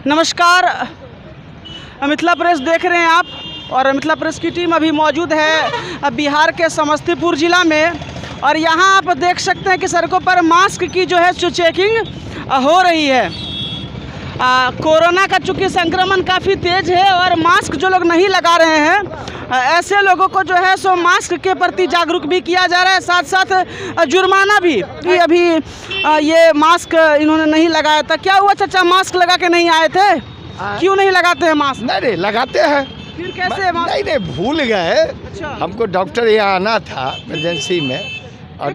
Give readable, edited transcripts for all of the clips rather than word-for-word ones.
नमस्कार, मिथिला प्रेस देख रहे हैं आप, और मिथिला प्रेस की टीम अभी मौजूद है बिहार के समस्तीपुर ज़िला में। और यहाँ आप देख सकते हैं कि सड़कों पर मास्क की जो है चेकिंग हो रही है। कोरोना का चूँकि संक्रमण काफ़ी तेज़ है और मास्क जो लोग नहीं लगा रहे हैं ऐसे लोगों को जो है सो मास्क के प्रति जागरूक भी किया जा रहा है, साथ साथ जुर्माना भी। अभी ये मास्क इन्होंने नहीं लगाया था। क्या हुआ चाचा, मास्क लगा के नहीं आए थे? क्यों नहीं लगाते हैं मास्क? नहीं लगाते हैं। फिर कैसे मास्क? नहीं भूल गए। अच्छा। हमको डॉक्टर यहाँ आना था इमरजेंसी में। और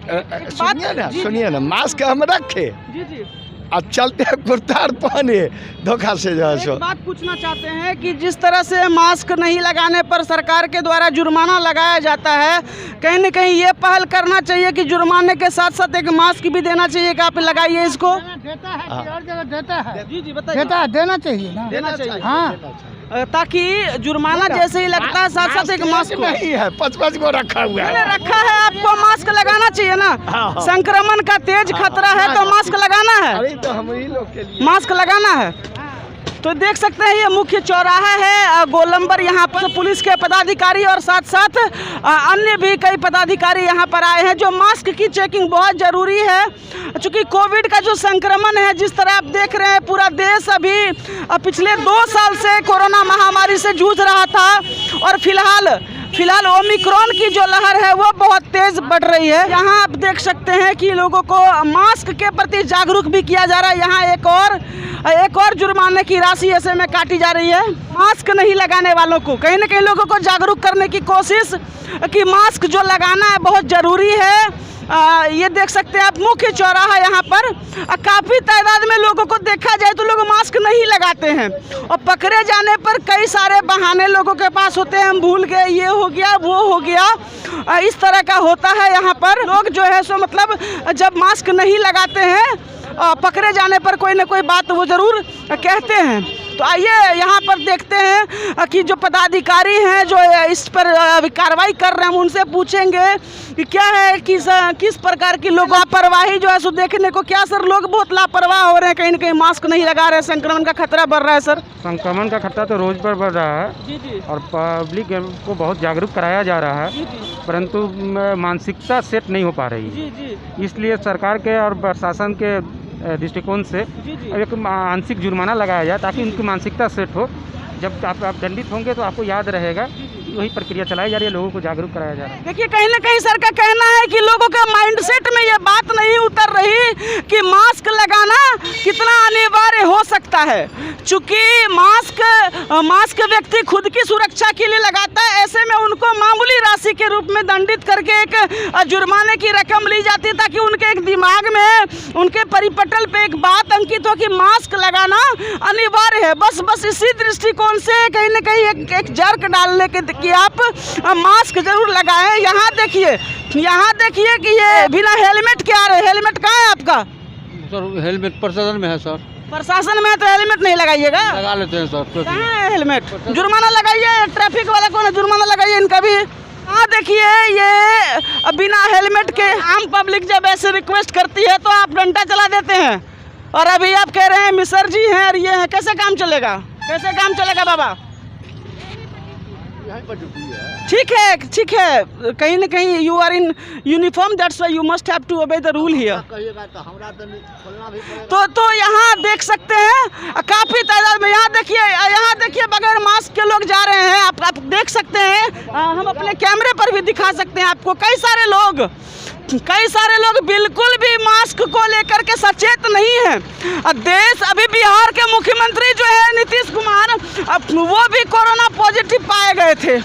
सुनिए ना, मास्क हम रखे, जी अब चलते हैं कुर्ता और पहने धोखा से जो है सो। बात पूछना चाहते हैं कि जिस तरह से मास्क नहीं लगाने पर सरकार के द्वारा जुर्माना लगाया जाता है, कहीं न कहीं ये पहल करना चाहिए कि जुर्माने के साथ साथ एक मास्क भी देना चाहिए कि आप लगाइए इसको। देता है कि और जगह देता है। जी बताइए। देता है, देना चाहिए ना। देना चाहिए, हाँ, ताकि जुर्माना जैसे ही लगता है साथ साथ एक मास्क नहीं है, 5-5 को रखा हुआ है। रखा है, आपको मास्क लगाना चाहिए ना। संक्रमण का तेज खतरा है तो मास्क लगाना है। अरे तो हम ही लोग के लिए मास्क लगाना है। तो देख सकते हैं ये मुख्य चौराहा है गोलंबर। यहाँ पर पुलिस के पदाधिकारी और साथ साथ अन्य भी कई पदाधिकारी यहाँ पर आए हैं। जो मास्क की चेकिंग बहुत ज़रूरी है, चूँकि कोविड का जो संक्रमण है, जिस तरह आप देख रहे हैं पूरा देश अभी पिछले 2 साल से कोरोना महामारी से जूझ रहा था। और फिलहाल ओमिक्रॉन की जो लहर है वो बहुत तेज़ बढ़ रही है। यहाँ आप देख सकते हैं कि लोगों को मास्क के प्रति जागरूक भी किया जा रहा है। यहाँ एक और जुर्माने की राशि ऐसे में काटी जा रही है मास्क नहीं लगाने वालों को। कहीं न कहीं लोगों को जागरूक करने की कोशिश कि मास्क जो लगाना है बहुत ज़रूरी है। ये देख सकते हैं आप मुख्य चौराहा यहाँ पर काफ़ी तादाद में लोगों को देखा जाए तो लोग मास्क नहीं लगाते हैं, और पकड़े जाने पर कई सारे बहाने लोगों के पास होते हैं। हम भूल गए, ये हो गया, वो हो गया, इस तरह का होता है। यहाँ पर लोग जो है सो मतलब जब मास्क नहीं लगाते हैं पकड़े जाने पर कोई ना कोई बात वो ज़रूर कहते हैं। तो आइए यहाँ पर देखते हैं कि जो पदाधिकारी हैं जो इस पर कार्रवाई कर रहे हैं, हम उनसे पूछेंगे कि क्या है, किस प्रकार की लोग लापरवाही जो है सो देखने को। क्या सर, लोग बहुत लापरवाह हो रहे हैं, कहीं ना कहीं मास्क नहीं लगा रहे हैं, संक्रमण का खतरा बढ़ रहा है सर? संक्रमण का खतरा तो रोज पर बढ़ रहा है। जी। और पब्लिक को बहुत जागरूक कराया जा रहा है, परंतु मानसिकता सेट नहीं हो पा रही है। जी। इसलिए सरकार के और प्रशासन के दृष्टिकोण से एक आंशिक जुर्माना लगाया जाए ताकि उनकी मानसिकता सेट हो। जब आप दंडित होंगे तो आपको याद रहेगा। वही प्रक्रिया चलाई जा रही है, लोगों को जागरूक कराया जा रहा है। देखिए, कहीं ना कहीं सर का कहना है कि लोगों के माइंडसेट में ये बात नहीं उतर रही कि मास्क लगाना कितना अनिवार्य हो सकता है। चूँकि मास्क व्यक्ति खुद की सुरक्षा के लिए लगाता है, ऐसे में उनको मामूली राशि के रूप में दंडित करके एक जुर्माने की रकम ली जाती है, ताकि उनके एक दिमाग में, उनके परिपटल पे एक बात अंकित हो कि मास्क लगाना अनिवार्य है। बस इसी दृष्टिकोण से कहीं ना कहीं एक जर्क डालने के कि आप मास्क जरूर लगाएं। यहाँ देखिए कि ये बिना हेलमेट के आ रहे। हेलमेट कहाँ है आपका? सर हेलमेट प्रशासन में है सर। प्रशासन में है तो हेलमेट नहीं लगाइएगा। लगा लेते हैं सर। कहाँ है हेलमेट? जुर्माना लगाइए, ट्रैफिक वाला कौन है, जुर्माना लगाइए इनका भी। हाँ देखिए, ये बिना हेलमेट के आम पब्लिक जब ऐसे रिक्वेस्ट करती है तो आप डंडा चला देते हैं। और अभी आप कह रहे हैं मिसर जी हैं और ये हैं, कैसे काम चलेगा? बाबा? ठीक है, कहीं ना कहीं you are in uniform, that's why you must have to obey the rule here. तो यहाँ देख सकते हैं काफ़ी तादाद में। यहाँ देखिए बगैर मास्क के लोग जा रहे हैं। आप देख सकते हैं, हम अपने कैमरे पर भी दिखा सकते हैं आपको। कई सारे लोग बिल्कुल भी मास्क को लेकर के सचेत नहीं है। देश अभी बिहार के मुख्यमंत्री जो है नीतीश कुमार, वो भी कोरोना पॉजिटिव पाए गए थे।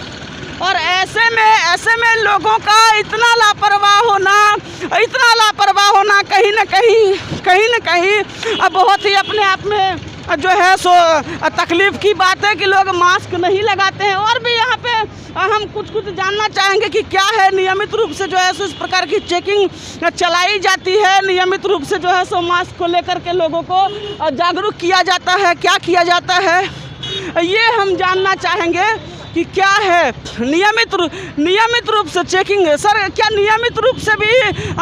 और ऐसे में लोगों का इतना लापरवाह होना कहीं न कहीं बहुत ही अपने आप में जो है सो तकलीफ की बात है कि लोग मास्क नहीं लगाते हैं। और भी यहाँ पे हम कुछ जानना चाहेंगे कि क्या है, नियमित रूप से जो है सो इस प्रकार की चेकिंग चलाई जाती है, नियमित रूप से जो है सो मास्क को लेकर के लोगों को जागरूक किया जाता है, क्या किया जाता है, ये हम जानना चाहेंगे। कि क्या है नियमित रूप से चेकिंग है सर? क्या नियमित रूप से भी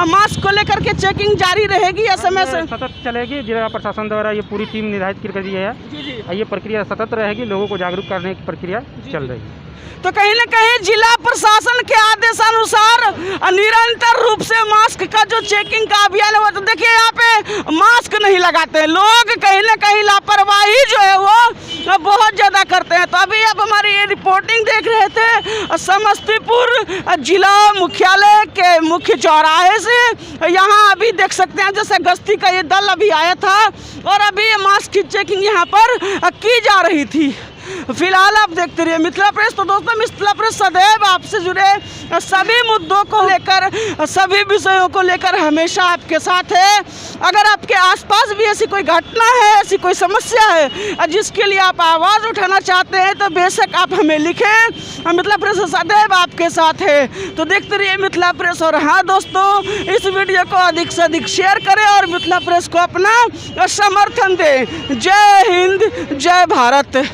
मास्क को लेकर के चेकिंग जारी रहेगी या समय से? सतत चलेगी। जिला प्रशासन द्वारा ये पूरी टीम निर्धारित कर दी है। जी। ये प्रक्रिया सतत रहेगी, लोगों को जागरूक करने की प्रक्रिया चल रही है। तो कहीं न कहीं जिला प्रशासन के आदेशानुसार निरंतर रूप से मास्क का जो चेकिंग का अभियान हुआ, तो देखिए यहाँ पे मास्क नहीं लगाते हैं लोग, कहीं न कहीं लापरवाही जो है वो बहुत ज़्यादा करते हैं। तो अभी आप हमारी ये रिपोर्टिंग देख रहे थे समस्तीपुर जिला मुख्यालय के मुख्य चौराहे से। यहाँ अभी देख सकते हैं जैसे गश्ती का ये दल अभी आया था और अभी ये मास्क की चेकिंग यहाँ पर की जा रही थी। फिलहाल आप देखते रहिए मिथिला प्रेस। तो दोस्तों, मिथिला प्रेस सदैव आपसे जुड़े सभी मुद्दों को लेकर, सभी विषयों को लेकर हमेशा आपके साथ है। अगर आपके आसपास भी ऐसी कोई घटना है, ऐसी कोई समस्या है जिसके लिए आप आवाज़ उठाना चाहते हैं, तो बेशक आप हमें लिखें। मिथिला प्रेस जब आपके साथ है। तो देखते रहिए मिथिला प्रेस। और हाँ दोस्तों, इस वीडियो को अधिक से अधिक शेयर करें और मिथिला प्रेस को अपना समर्थन दें। जय हिंद, जय भारत।